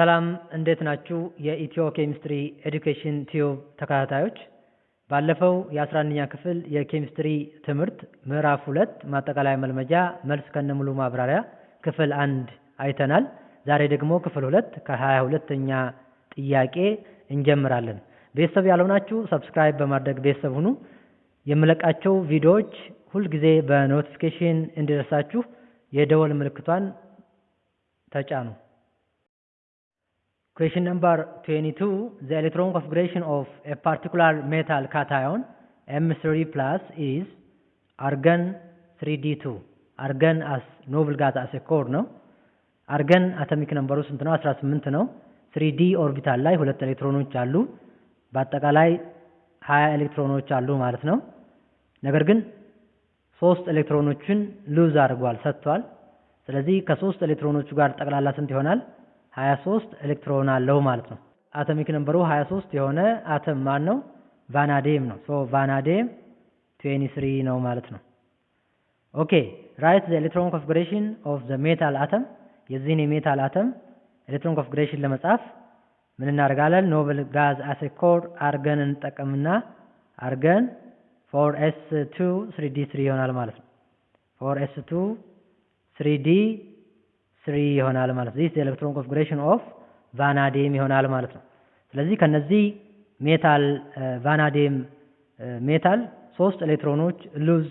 ሰላም እንዴት ናችሁ? የኢትዮ ኬሚስትሪ ኤዱኬሽን ቲዩብ ተከታታዮች ባለፈው የ11ኛ ክፍል የኬሚስትሪ ትምህርት ምዕራፍ 2 ማጠቃለያ መልመጃ መልስ ከነሙሉ ማብራሪያ ክፍል 1 አይተናል። ዛሬ ደግሞ ክፍል 2 ከ22ኛ ጥያቄ እንጀምራለን። ቤተሰብ ያልሆናችሁ ሰብስክራይብ በማድረግ ቤተሰብ ሁኑ። የምለቃቸው ቪዲዮዎች ሁል ጊዜ በኖቲፊኬሽን እንዲደርሳችሁ የደወል ምልክቷን ተጫኑ። Question number 22. The electron configuration of a particular metal cation M3 plus is argon 3d2. Argon as noble gas as a core ነው። argon atomic number ስንት ነው? 18 ነው። 3d ኦርቢታል ላይ ሁለት ኤሌክትሮኖች አሉ። በአጠቃላይ 20 ኤሌክትሮኖች አሉ ማለት ነው። ነገር ግን 3 ኤሌክትሮኖችን ሉዝ አድርጓል ሰጥቷል። ስለዚህ ከ3 ኤሌክትሮኖቹ ጋር ጠቅላላ ስንት ይሆናል? 23 ኤሌክትሮን አለው ማለት ነው። አቶሚክ ነምበሩ 23 የሆነ አተም ማን ነው? ቫናዲየም ነው። ሶ ቫናዲየም 23 ነው ማለት ነው። ኦኬ ራይት ዘ ኤሌክትሮን ኮንፊግሬሽን ኦፍ ዘ ሜታል አተም። የዚህን የሜታል አተም ኤሌክትሮን ኮንፊግሬሽን ለመጻፍ ምን እናደርጋለን? ኖብል ጋዝ አስ ኤ ኮር አርገን እንጠቀምና አርገን 4s2 3d3 ይሆናል ማለት ነው። 4s2 3d3 ይሆናል ማለት ነው። this electron configuration of vanadium ይሆናል ማለት ነው። ስለዚህ ከነዚህ ሜታል ቫናዲየም ሜታል 3 ኤሌክትሮኖች ሉዝ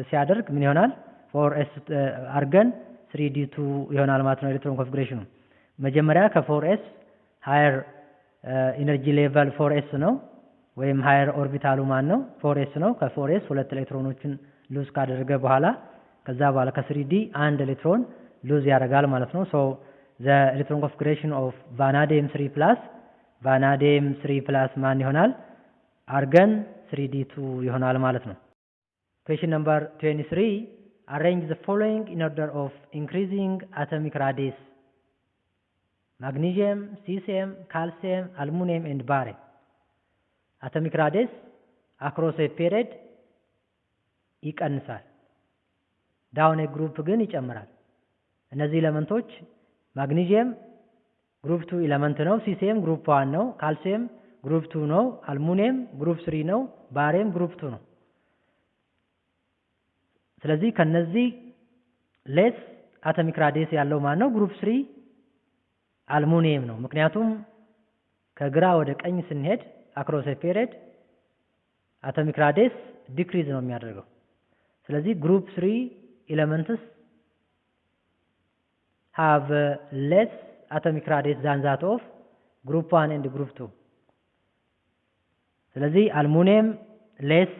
ሲያደርግ ምን ይሆናል? 4s አርገን 3d2 ይሆናል ማለት ነው። ኤሌክትሮን ኮንፊግሬሽኑ መጀመሪያ ከ4s ሃየር ኢነርጂ ሌቨል 4s ነው ወይም ሃየር ኦርቢታሉ ማን ነው? 4s ነው። ከ4s ሁለት ኤሌክትሮኖችን ሉዝ ካደረገ በኋላ ከዛ በኋላ ከ3d አንድ ኤሌክትሮን ሉዝ ያደርጋል ማለት ነው። ሶ ዘ ኤሌክትሮን ኮንፊግሬሽን ኦፍ ቫናዲየም 3 ፕላስ ቫናዲየም 3 ፕላስ ማን ይሆናል? አርገን 3d2 ይሆናል ማለት ነው። Question number 23. Arrange the following in order of increasing atomic radius: magnesium, cesium, calcium, aluminum and barium. Atomic radius across a period ይቀንሳል፣ ዳውን ግሩፕ ግን ይጨምራል። እነዚህ ኤሌመንቶች ማግኒዚየም ግሩፕ 2 ኤሌመንት ነው፣ ሲሲኤም ግሩፕ 1 ነው፣ ካልሲየም ግሩፕ 2 ነው፣ አልሙኒየም ግሩፕ 3 ነው፣ ባሪየም ግሩፕ 2 ነው። ስለዚህ ከነዚህ ሌስ አቶሚክ ራዲየስ ያለው ማን ነው? ግሩፕ 3 አልሙኒየም ነው። ምክንያቱም ከግራ ወደ ቀኝ ስንሄድ አክሮስ ኤ ፔሪድ አቶሚክ ራዲየስ ዲክሪዝ ነው የሚያደርገው። ስለዚህ ግሩፕ 3 ኤሌመንትስ have less atomic radius than that of group 1 and group 2. ስለዚህ አልሙኒየም ሌስ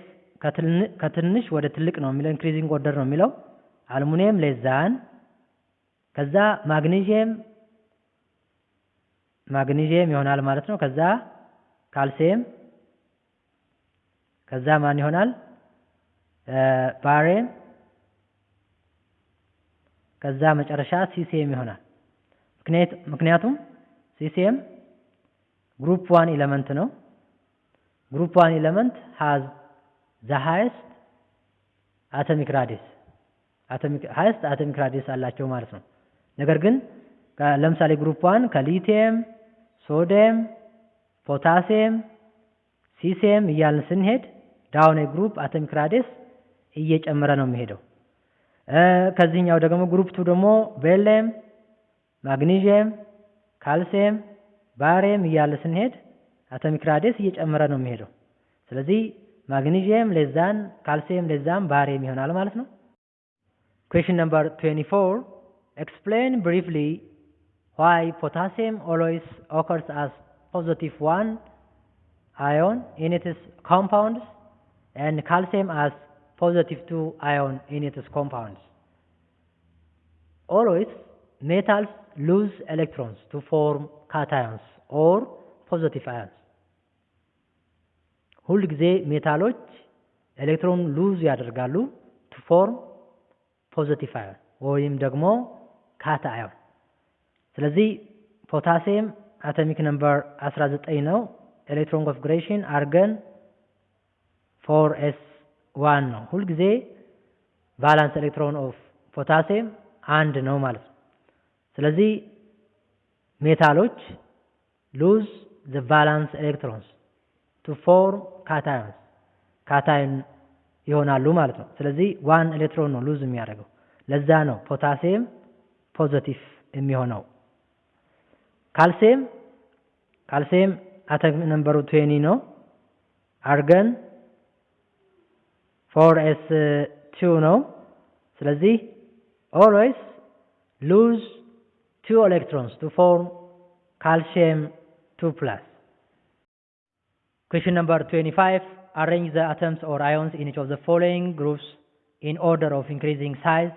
ከትንሽ ወደ ትልቅ ነው የሚለው ኢንክሪዚንግ ኦርደር ነው የሚለው። አልሙኒየም ሌስ ዛን፣ ከዛ ማግኒዚየም ይሆናል ማለት ነው። ከዛ ካልሲየም፣ ከዛ ማን ይሆናል? ባሪየም፣ ከዛ መጨረሻ ሲሲኤም ይሆናል። ምክንያቱም ሲሲኤም ግሩፕ 1 ኤሌመንት ነው። ግሩፕ 1 ኤሌመንት has the highest atomic radius highest atomic radius አላቸው ማለት ነው። ነገር ግን ለምሳሌ ግሩፕ 1 ከሊቲየም፣ ሶዲየም፣ ፖታሲየም፣ ሲሲኤም እያልን ስንሄድ ዳውን ግሩፕ አቶሚክ ራዲየስ እየጨመረ ነው የሚሄደው። ከዚህኛው ደግሞ ግሩፕ 2 ደግሞ ቤሪየም፣ ማግኒዚየም፣ ካልሲየም፣ ባሪየም እያለ ስንሄድ አቶሚክ ራዲየስ እየጨመረ ነው የሚሄደው። ስለዚህ ማግኒዚየም ሌዛን ካልሲየም ሌዛን ባሪየም ይሆናል ማለት ነው። Question number 24. Explain briefly why potassium always occurs as positive 1 ion in its compounds and calcium as positive 2 ion in its compounds. Always metals lose electrons to form cations or positive ions. ሁል ጊዜ ሜታሎች ኤሌክትሮን ሉዝ ያደርጋሉ to form positive ion ወይም ደግሞ ካታ አዮን። ስለዚህ ፖታሲየም አቶሚክ ነምበር 19 ነው። ኤሌክትሮን ኮንፊግሬሽን አርገን 4s1 ነው። ሁል ጊዜ ቫላንስ ኤሌክትሮን ኦፍ ፖታሲየም አንድ ነው ማለት ነው። ስለዚህ ሜታሎች lose the valence electrons to form cations ካታዮን ይሆናሉ ማለት ነው። ስለዚህ 1 ኤሌክትሮን ነው ሉዝ የሚያደርገው። ለዛ ነው ፖታሲየም ፖዚቲቭ የሚሆነው። ካልሲየም አተም ነምበሩ 20 ነው። አርገን 4s2 ነው። ስለዚህ always lose 2 electrons to form calcium 2+. Question number 25. Arrange the atoms or ions in each of the following groups in order of increasing size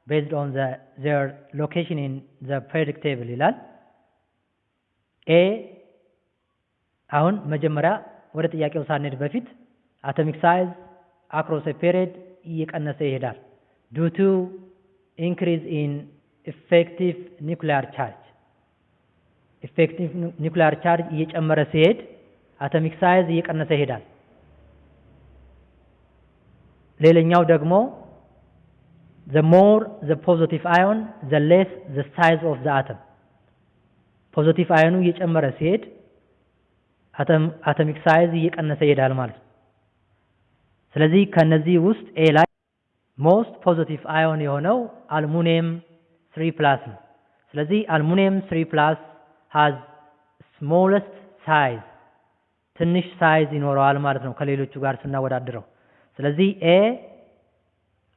based on their location in the periodic table ይላል። A አሁን መጀመሪያ ወደ ጥያቄው ሳንሄድ በፊት atomic size across a period እየቀነሰ ይሄዳል due to increase in effective nuclear charge እየጨመረ ሲሄድ atomic size እየቀነሰ ይሄዳል። ሌላኛው ደግሞ the more the positive ion the less the size of the atom ፖዚቲቭ አዮኑ እየጨመረ ሲሄድ atomic size እየቀነሰ ይሄዳል ማለት ነው። ስለዚህ ከነዚህ ውስጥ A ላይ most positive ion የሆነው አልሙኒየም 3+ ነው። ስለዚህ አልሙኒየም 3+ has smallest size ትንሽ ሳይዝ ይኖረዋል ማለት ነው ከሌሎቹ ጋር ስናወዳድረው። ስለዚህ A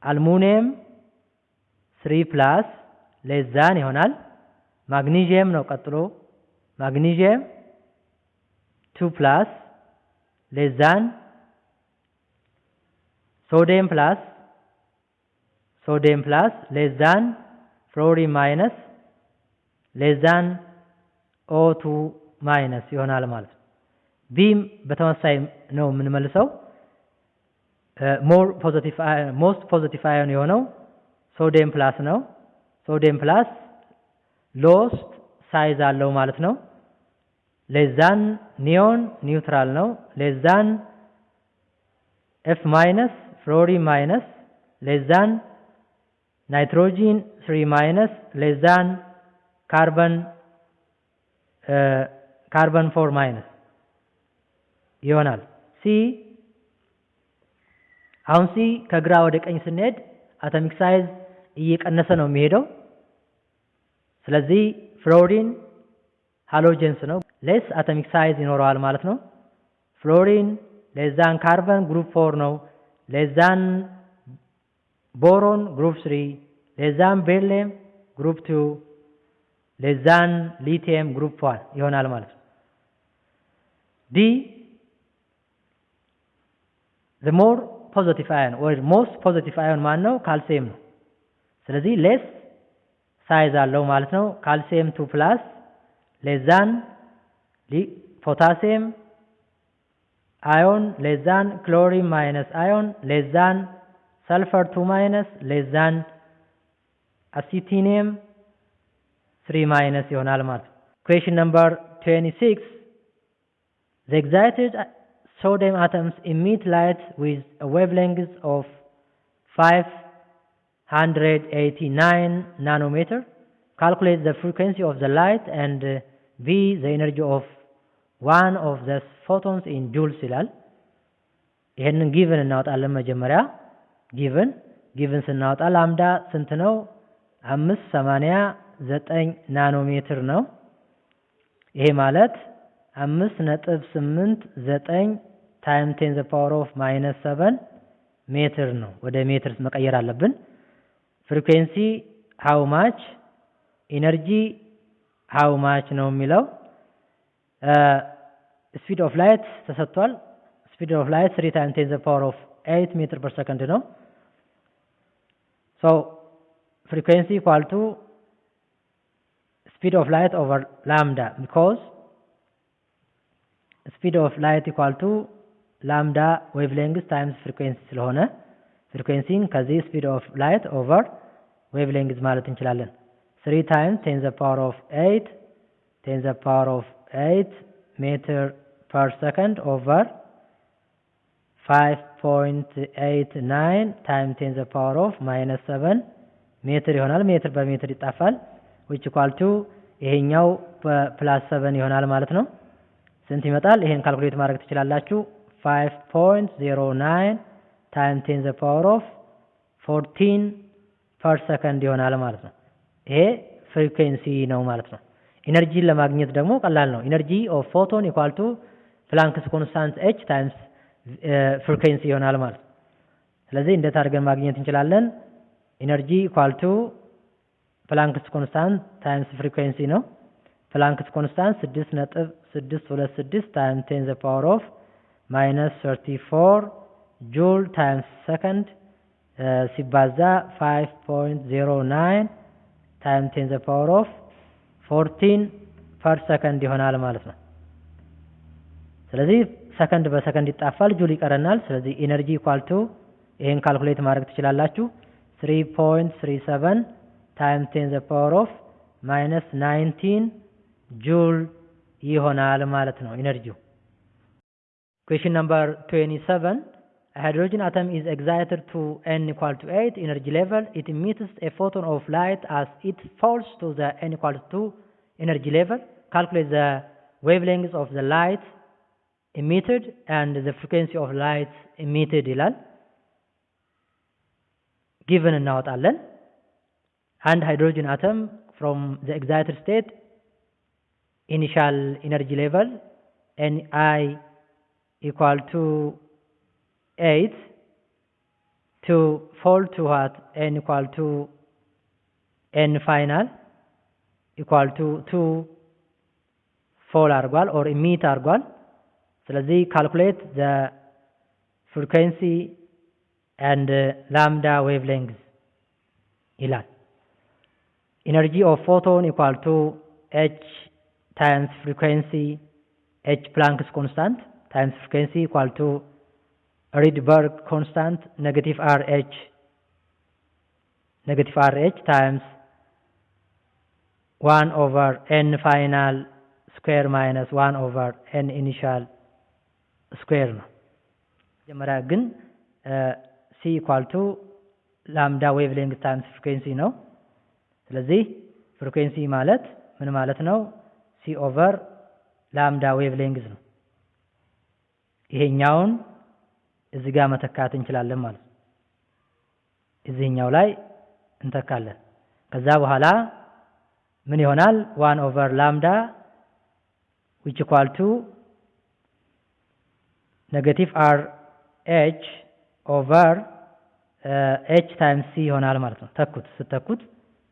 አልሙኒየም 3+ less than ይሆናል። ማግኒዚየም ነው ቀጥሎ ማግኒዚየም 2+ less than ሶዲየም plus less than ፍሎሪን minus less than O2 minus ይሆናል ማለት ነው። ቢም በተመሳሳይ ነው የምንመልሰው። most positive ion የሆነው ሶዲየም ፕላስ ነው። ሶዲየም ፕላስ ሎስት ሳይዝ አለው ማለት ነው። less than ኒዮን ኒውትራል ነው። less than F minus ፍሎሪን minus less than ናይትሮጂን 3 minus less than ካርበን 4 minus ይሆናል። አሁን ሲ ከግራ ወደ ቀኝ ስንሄድ አቶሚክ ሳይዝ እየቀነሰ ነው የሚሄደው። ስለዚህ ፍሎሪን ሃሎጀንስ ነው ሌስ አቶሚክ ሳይዝ ይኖረዋል ማለት ነው። ፍሎሪን ሌስ ዛን ካርበን ግሩፕ 4 ነው። ሌስ ዛን ቦሮን ግሩፕ 3 ሌስ ዛን ቤሪሊየም ግሩፕ 2 ሌስ ዛን ሊቲየም ግሩፕ 1 ይሆናል ማለት ነው። ዲ the more positive ion or most positive ion ማን ነው? ካልሲየም ነው። ስለዚህ ሌስ ሳይዝ አለው ማለት ነው። ካልሲየም 2+ less than ፖታሲየም አዮን less than ክሎሪን minus አዮን less than ሰልፈር 2 minus less than አሲቲኒየም 3 minus ይሆናል ማለት ነው። question number 26 the excited sodium atoms emit light with a wavelength of 589 nanometer. Calculate the frequency of the light and V the energy of one of the photons in joules ይላል። ይሄንን ጊቭን እናወጣለን መጀመሪያ ጊቭን ስናወጣ ላምዳ ስንት ነው? 589 ናኖሜትር ነው። ይሄ ማለት 5.89 ታይም 10 the power of -7 ሜትር ነው። ወደ ሜትር መቀየር አለብን። ፍሪኩዌንሲ how much ኢነርጂ how much ነው የሚለው። ስፒድ ኦፍ ላይት ተሰጥቷል። ስፒድ ኦፍ ላይት 3 times 10 the power of 8 meter per second ነው። so frequency equal to speed of light over lambda because speed of light equal to lambda wavelength times frequency ስለሆነ ፍሪኩዌንሲን ከዚህ speed of light over wavelength ማለት እንችላለን። 3 times 10 the power of 8 10 the power of 8 meter per second over 5.89 times 10 the power of -7 ሜትር ይሆናል። ሜትር በሜትር ይጣፋል which equal to ይሄኛው + 7 ይሆናል ማለት ነው። ስንት ይመጣል? ይሄን ካልኩሌት ማድረግ ትችላላችሁ። 5.09 times 10 the power of 14 per second ይሆናል ማለት ነው። ይሄ ፍሪኩዌንሲ ነው ማለት ነው። ኢነርጂን ለማግኘት ደግሞ ቀላል ነው። ኢነርጂ ኦፍ ፎቶን ኢኳል ቱ ፕላንክስ ኮንስታንት h ታይምስ ፍሪኩዌንሲ ይሆናል ማለት ነው። ስለዚህ እንዴት አድርገን ማግኘት እንችላለን? ኢነርጂ ኢኳል ቱ ፕላንክስ ኮንስታንት ታይምስ ፍሪኩዌንሲ ነው። ፕላንክስ ኮንስታንት 6.626 ታይምስ 10 the power of -34 ጁል ታይምስ ሰከንድ ሲባዛ 5.09 ታይምስ 10 the power of 14 per second ይሆናል ማለት ነው። ስለዚህ ሰከንድ በሰከንድ ይጣፋል፣ ጁል ይቀረናል። ስለዚህ ኢነርጂ ኢኳል ቱ ይሄን ካልኩሌት ማድረግ ትችላላችሁ 3.37 times 10 the power of -19 ጁል ይሆናል ማለት ነው ኢነርጂው። Question number 27. A hydrogen atom is excited to n equal to 8 energy level. It emits a photon of light as it falls to the n equal to 2 energy level. Calculate the wavelength of the light emitted and the frequency of light emitted ይላል። given እናወጣለን። አንድ ሃይድሮጅን አተም from the excited state initial energy level Ni equal to 8 to fall to what? N equal to N final equal to 2 fall አርጓል or emit አርጓል። ስለዚህ calculate the frequency and lambda wavelength ይላል። energy of photon equal to h times frequency h Planck's constant times frequency equal to Rydberg constant -RH times 1 over n final square minus 1 over n initial square ነው። መጀመሪያ ግን c equal to lambda wavelength times frequency ነው። ስለዚህ ፍሪኩዌንሲ ማለት ምን ማለት ነው? c over lambda wavelength ነው። ይሄኛውን እዚህ ጋር መተካት እንችላለን ማለት ነው። እዚህኛው ላይ እንተካለን። ከዛ በኋላ ምን ይሆናል? 1 over lambda which equal to -RH over h times c ይሆናል ማለት ነው። ተኩት ስተኩት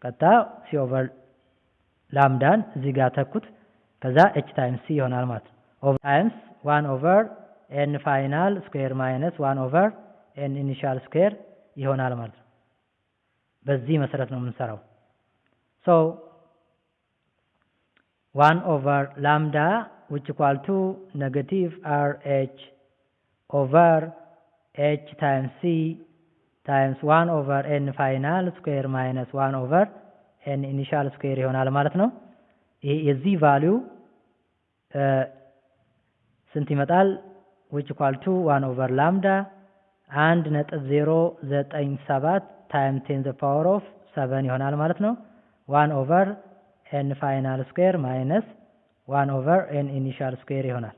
ቀጣ c over ላምዳን እዚህ ጋር ተኩት ከዛ h times c ይሆናል ማለት ነው። over times 1 over n final square minus 1 over n initial square ይሆናል ማለት ነው። በዚህ መሰረት ነው የምንሰራው። so 1 over lambda which equal to -RH over h times c times 1 over n final square minus 1 over n initial square ይሆናል ማለት ነው። ይሄ የዚህ ቫልዩ ስንት ይመጣል? which equal to 1 over lambda 1.097 times 10 the power of 7 ይሆናል ማለት ነው። 1 over n final square minus 1 over n initial square ይሆናል።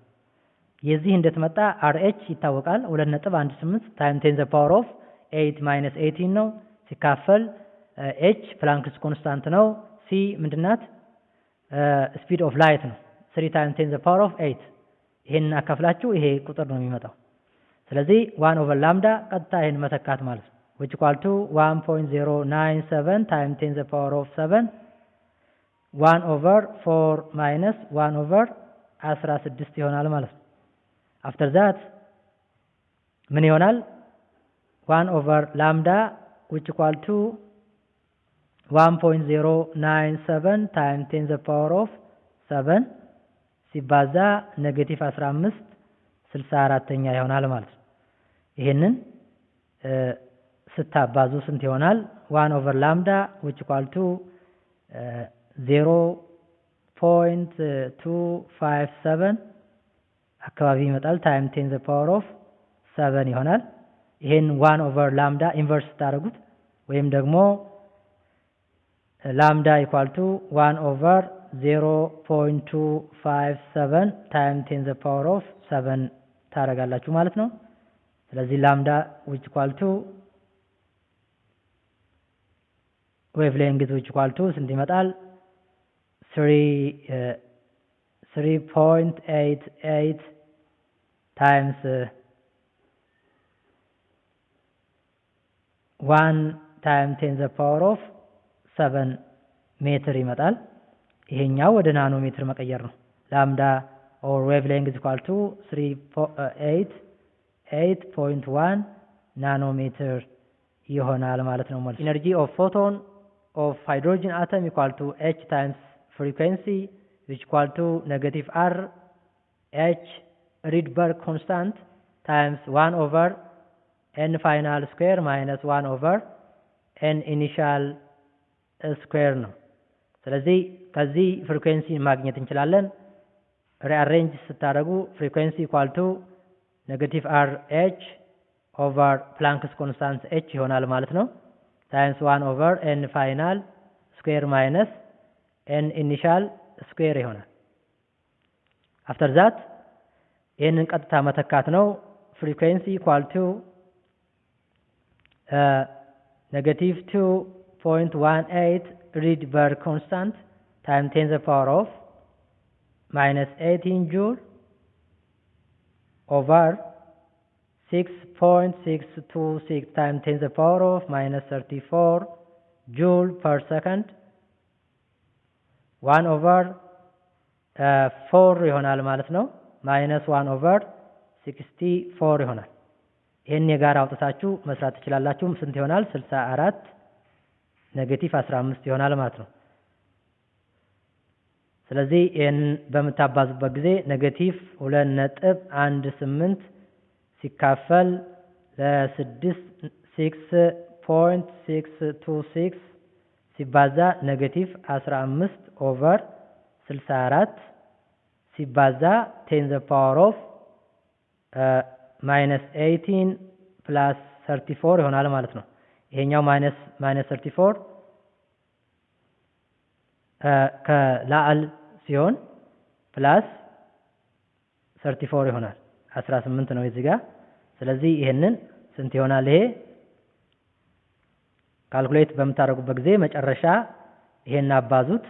የዚህ እንዴት መጣ? RH ይታወቃል 2.18 times 10 the power of 8 minus 18 ነው። ሲካፈል h ፕላንክስ ኮንስታንት ነው። c ምንድናት? ስፒድ ኦፍ ላይት ነው 3 times 10 the power of 8 ይሄን አካፍላችሁ ይሄ ቁጥር ነው የሚመጣው። ስለዚህ 1 over lambda ቀጥታ ይሄን መተካት ማለት ነው። which equal to 1.097 times 10 the power of 7 1 over 4 minus 1 over 16 ይሆናል ማለት ነው። after that ምን ይሆናል? 1 over lambda which equal to 1.097 times 10 the power of 7 ሲባዛ -15 64ኛ ይሆናል ማለት ነው። ይሄንን ስታባዙ ስንት ይሆናል? 1 over lambda which equal to 0.257 አካባቢ ይመጣል times 10 the power of 7 ይሆናል። ይሄን 1 over lambda ኢንቨርስ ታደርጉት ወይም ደግሞ lambda equal to 1 over 0.257 ታይም 10 ዘ ፓወር ኦፍ 7 ታደርጋላችሁ ማለት ነው። ስለዚህ ላምዳ which equal to wavelength which equal to ስንት ይመጣል? 3.88 times 1 times 10 the power of 7 ሜትር ይመጣል። ይሄኛው ወደ ናኖሜትር መቀየር ነው። ላምዳ or wavelength is equal to 3.8.1 ናኖሜትር ይሆናል ማለት ነው። ኢነርጂ ኦፍ ፎቶን of hydrogen atom equal to h times frequency which equal to negative r h Rydberg constant times 1 over n final square minus 1 over n initial square ነው። ስለዚህ ከዚህ ፍሪኩዌንሲ ማግኘት እንችላለን። ሪአሬንጅ ስታደርጉ ፍሪኩዌንሲ equal to negative r h over Planck's constant h ይሆናል ማለት ነው። times 1 over n final square minus n initial square ይሆናል። after that ይህንን ቀጥታ መተካት ነው። frequency equal to negative 2.18 Rydberg constant times 10 the power of minus 18 joule over 6.626 times 10 the power of minus 34 joule per second 1 over 4 ይሆናል ማለት ነው። minus 1 over 64 ይሆናል። ይሄን የጋራ አውጥታችሁ መስራት ትችላላችሁ። ስንት ይሆናል? 64 ኔጌቲቭ 15 ይሆናል ማለት ነው። ስለዚህ ይሄን በመታባዙበት ጊዜ ኔጌቲቭ 2.18 ሲካፈል ለ6.626 ሲባዛ ኔጌቲቭ 15 ኦቨር 64 ሲባዛ 10 the power of minus 18 plus 34 ይሆናል ማለት ነው። ይሄኛው minus 34 ከላዕል ሲሆን ፕላስ 34 ይሆናል 18 ነው እዚህ ጋር። ስለዚህ ይሄንን ስንት ይሆናል? ይሄ ካልኩሌት በምታደርጉበት ጊዜ መጨረሻ ይሄን አባዙት።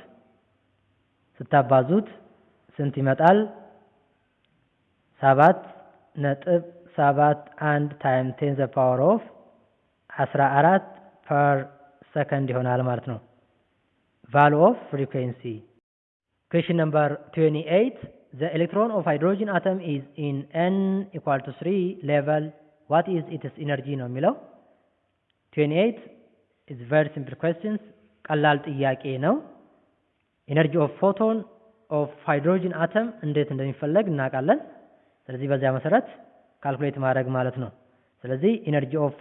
ስታባዙት ስንት ይመጣል? 7.71 times 10 the power of 14 per second ይሆናል ማለት ነው። value of frequency. Question number 28. The electron of hydrogen atom is in n equal to 3 level. What is its energy ነው የሚለው። 28 is very simple questions. ቀላል ጥያቄ ነው። energy of photon of hydrogen atom እንዴት እንደሚፈለግ እናውቃለን። ስለዚህ በዚያ መሰረት ካልኩሌት ማድረግ ማለት ነው። ስለዚህ energy of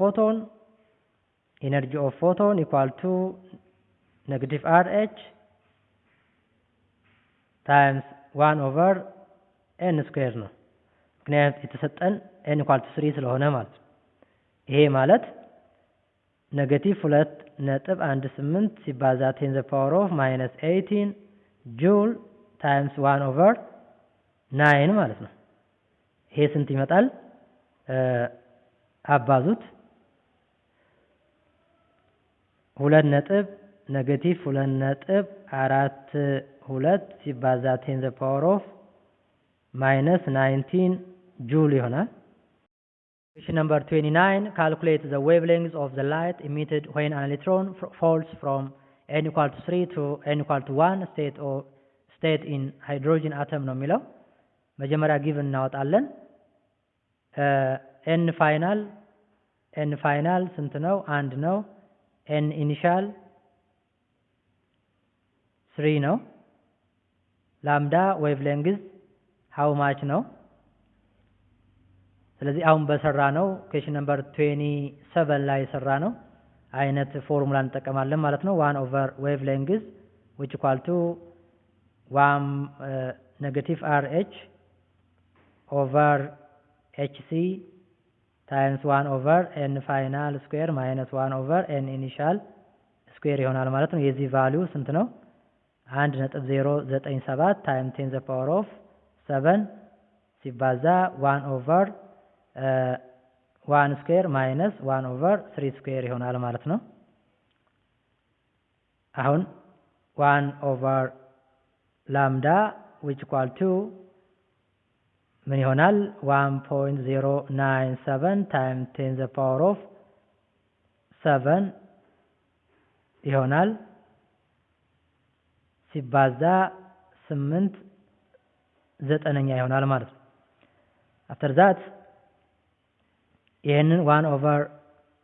photon equal to negative RH times 1 over n square ነው። ምክንያቱም የተሰጠን n equal to 3 ስለሆነ ማለት ነው። ይሄ ማለት ኔጌቲቭ 2.18 ሲባዛ 10 the power of minus 18 joule times 1 over 9 ማለት ነው። ይሄ ስንት ይመጣል? አባዙት 2.42 ሲባዛ 10 the power of minus 19 joule ይሆናል። Question number 29. Calculate the wavelength of the light emitted when an electron falls from n equal to 3 to n equal to 1 state in hydrogen atom ነው የሚለው። መጀመሪያ ጊቭ እናወጣለን። n ፋይናል ስንት ነው? 1 ነው። n ኢኒሻል 3 ነው። ላምዳ ዌቭሌንግዝ ሃው ማች ነው? ስለዚህ አሁን በሰራ ነው ኩዌሽን ነምበር 27 ላይ ሰራ ነው አይነት ፎርሙላ እንጠቀማለን ማለት ነው። 1 over wavelength which equal to 1 negative RH over HC times 1 over n final square minus 1 over n initial square ይሆናል ማለት ነው። የዚህ ቫልዩ ስንት ነው? 1.097 ታይም 10 ዘ ፓወር ኦፍ 7 ሲባዛ 1 ኦቨር 1 ስኩዌር ማይነስ 1 ኦቨር 3 ስኩዌር ይሆናል ማለት ነው። አሁን 1 ኦቨር ላምዳ which equal to ምን ይሆናል 1.097 times 10 the power of 7 ይሆናል ሲባዛ 8 ዘጠነኛ ይሆናል ማለት ነው። after that ይሄንን 1 over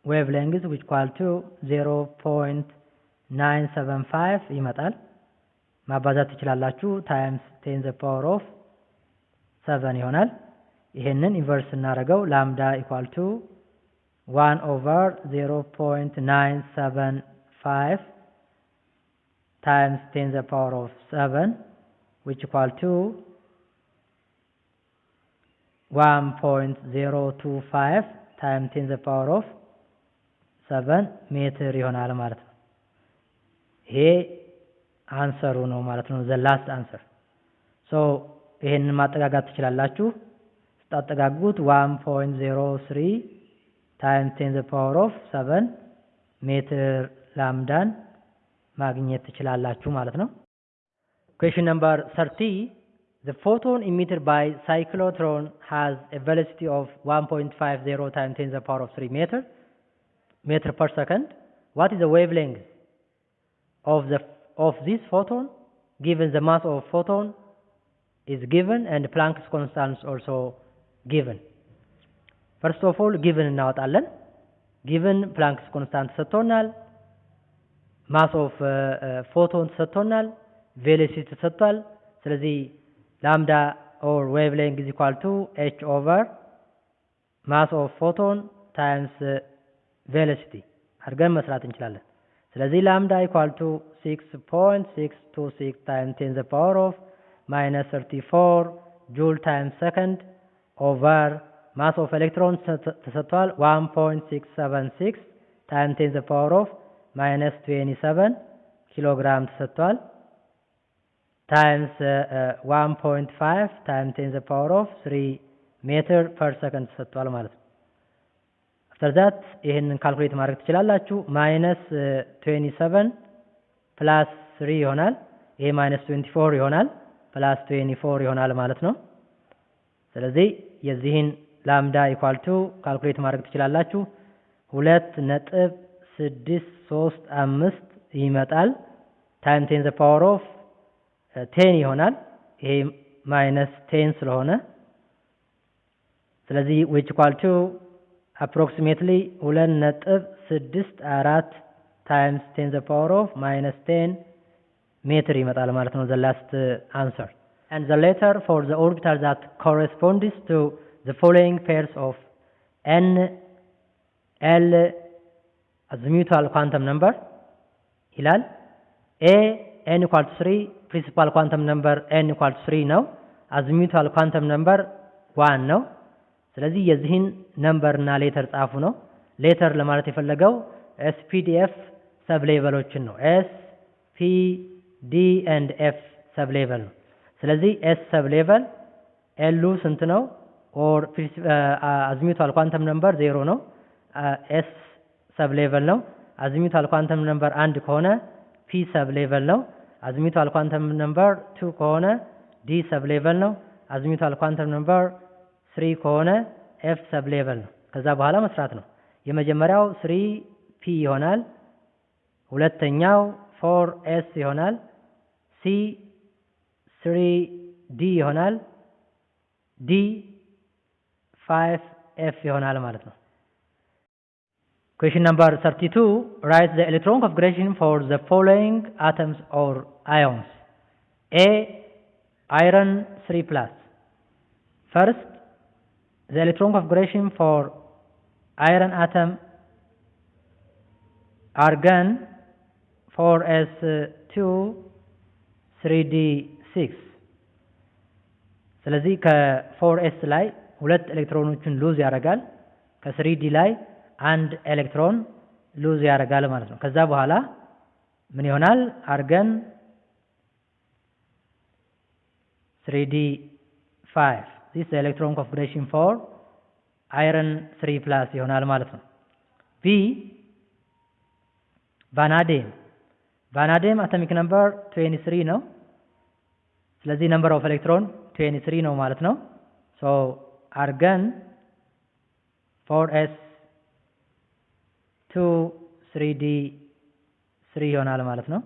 wavelength which equal to 0.975 ይመጣል። ማባዛት ትችላላችሁ times 10 the power of 7 ይሆናል። ይሄንን ኢንቨርስ እናደርገው ላምዳ equal to 1 over 0.975 times 10 the power of 7 which equal to 1.025 times 10 the power of 7 ሜትር ይሆናል ማለት ነው። ይሄ አንሰሩ ነው ማለት ነው። the last answer so ይሄንን ማጠጋጋት ትችላላችሁ። ስታጠጋጉት 1.03 times 10 the power of 7 ሜትር ላምዳን ማግኘት ትችላላችሁ ማለት ነው። question number 30 the photon emitted by cyclotron has a velocity of 1.50 times 10 the power of 3 meter per second. What is the wavelength of this photon given the mass of photon is given and Planck's constant also given? First of all given እናወጣለን። given Planck's constant ሰጥቶናል፣ mass of photon ሰጥቶናል፣ velocity ተሰጥቷል። ስለዚህ lambda or wavelength is equal to h over mass of photon times velocity አድርገን መስራት እንችላለን። ስለዚህ lambda equal to 6.626 times 10 the power of minus 34 joule times second over mass of electrons ተሰጥቷል 1.676 times 10 the power of minus 27 kilogram ተሰጥቷል times 1.5 times 10 the power of 3 meter per second ተሰጥቷል ማለት ነው። after that ይሄንን ካልኩሌት ማድረግ ትችላላችሁ። minus 27 plus 3 ይሆናል። ይሄ minus 24 ይሆናል plus 24 ይሆናል ማለት ነው። ስለዚህ የዚህን ላምዳ ኢኳል ቱ ካልኩሌት ማድረግ ትችላላችሁ 2.635 ይመጣል ታይም 10 the power of 10 ይሆናል። ይሄ minus 10 ስለሆነ ስለዚህ which equal to approximately 2.64 times 10 the power of minus 10 meter ይመጣል ማለት ነው the last answer. And the letter for the orbital that corresponds to the following pairs of n l azimuthal quantum number ይላል a n equal to 3 principal quantum number n equal to 3 ነው azimuthal quantum number 1 ነው። ስለዚህ የዚህን ነምበር እና ሌተር ጻፉ ነው። ሌተር ለማለት የፈለገው SPDF ሰብ ሌቨሎችን ነው። S P D and F ሰብ ሌቨል ነው። ስለዚህ S ሰብ ሌቨል L ስንት ነው? ኦር አዚሙታል ኳንተም ነምበር 0 ነው። S ሰብ ሌቨል ነው። አዚሙታል ኳንተም ነምበር 1 ከሆነ P ሰብ ሌቨል ነው። አዚሙታል ኳንተም ነምበር 2 ከሆነ D ሰብ ሌቨል ነው። አዚሙታል ኳንተም ነምበር 3 ከሆነ F ሰብ ሌቨል ነው። ከዛ በኋላ መስራት ነው። የመጀመሪያው 3P ይሆናል። ሁለተኛው 4S ይሆናል። C 3D ይሆናል። D 5F ይሆናል ማለት ነው። Question number 32 write the electron configuration for the following atoms or ions. A iron 3+. First, the electron configuration for iron atom argon 4s2 3d6 ስለዚህ ከ4s ላይ ሁለት ኤሌክትሮኖችን ሉዝ ያደርጋል ከ3d ላይ አንድ ኤሌክትሮን ሉዝ ያደርጋል ማለት ነው። ከዛ በኋላ ምን ይሆናል? አርገን 3d5 this is the electron configuration for iron 3 plus ይሆናል ማለት ነው። B vanadium atomic number 23 ነው። ስለዚህ number of electron 23 ነው ማለት ነው። so argon 4s2 3d3 ይሆናል ማለት ነው።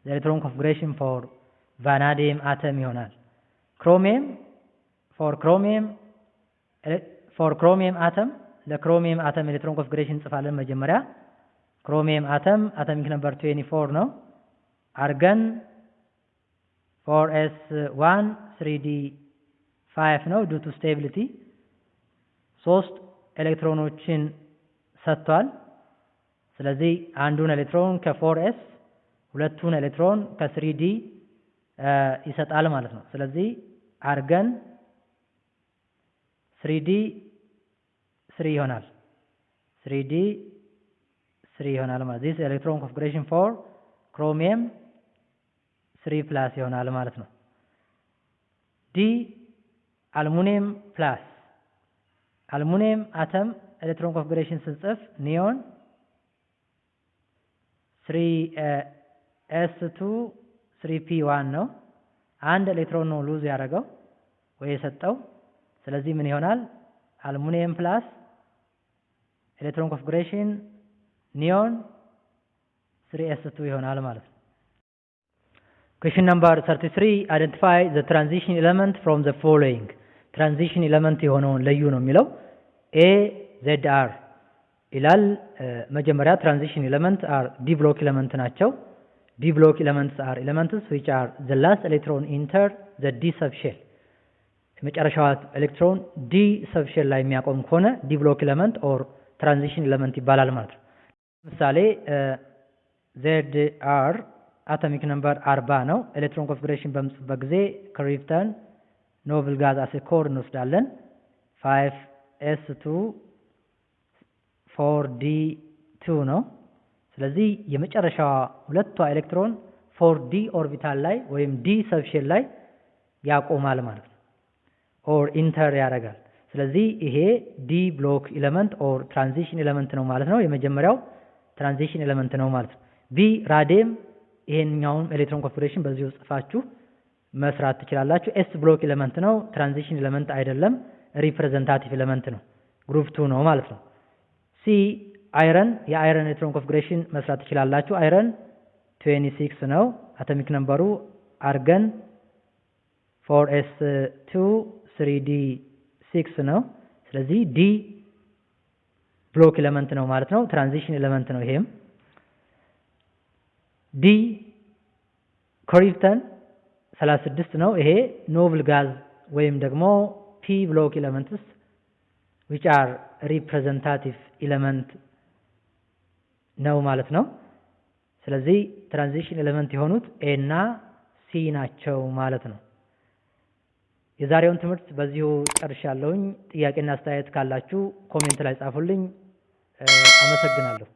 the electron configuration for vanadium atom ይሆናል። chromium for chromium atom ለክሮሚየም አተም ኤሌክትሮን ኮንፊግሬሽን እንጽፋለን መጀመሪያ ክሮሚየም አተም atomic number 24 ነው። argon 4s1 3d5 ነው due to stability 3 ኤሌክትሮኖችን ሰጥቷል። ስለዚህ አንዱን ኤሌክትሮን ከ4s ሁለቱን ኤሌክትሮን ከ3d ይሰጣል ማለት ነው። ስለዚህ argon 3d3 ይሆናል 3d3 ይሆናል ማለት this electron configuration for chromium 3 plus ይሆናል ማለት ነው። D aluminum plus aluminum atom electron configuration ስንጽፍ neon 3s2 3p1 ነው። አንድ ኤሌክትሮን ነው ሉዝ ያደረገው ወይ የሰጠው። ስለዚህ ምን ይሆናል aluminum plus electron configuration neon 3s2 ይሆናል ማለት ነው። question number 33 identify the transition element from the following transition element የሆነውን ለዩ ነው የሚለው a zr ይላል። መጀመሪያ transition element are d block element ናቸው። d block elements are elements which are the last electron enter the d subshell የመጨረሻው ኤሌክትሮን d subshell ላይ የሚያቆም ከሆነ d block element or transition element ይባላል ማለት ነው። ምሳሌ ZR atomic number 40 ነው። ኤሌክትሮን ኮንፊግሬሽን በምጽፍበት ጊዜ ክሪፕተን ኖብል ጋዝ አስ ኮር እንወስዳለን 5s2 4d2 ነው። ስለዚህ የመጨረሻዋ ሁለቷ ኤሌክትሮን 4d ኦርቢታል ላይ ወይም d ሰብሼል ላይ ያቆማል ማለት ነው or enter ያደርጋል። ስለዚህ ይሄ d block element or transition element ነው ማለት ነው። የመጀመሪያው transition element ነው ማለት ነው። b radium ይሄንኛውን ኤሌክትሮን ኮንፊግሬሽን በዚሁ ጽፋችሁ መስራት ትችላላችሁ። s block element ነው transition element አይደለም representative element ነው group 2 ነው ማለት ነው። c iron የአይረን ኤሌክትሮን ኮንፊግሬሽን መስራት ትችላላችሁ። iron 26 ነው atomic number argon 4s2 3d6 ነው። ስለዚህ d block element ነው ማለት ነው transition element ነው ይሄም። d krypton 36 ነው ይሄ noble gas ወይም ደግሞ p block elements which are representative element ነው ማለት ነው። ስለዚህ transition element የሆኑት a እና c ናቸው ማለት ነው። የዛሬውን ትምህርት በዚሁ ጨርሻለሁኝ። ጥያቄና አስተያየት ካላችሁ ኮሜንት ላይ ጻፉልኝ። አመሰግናለሁ።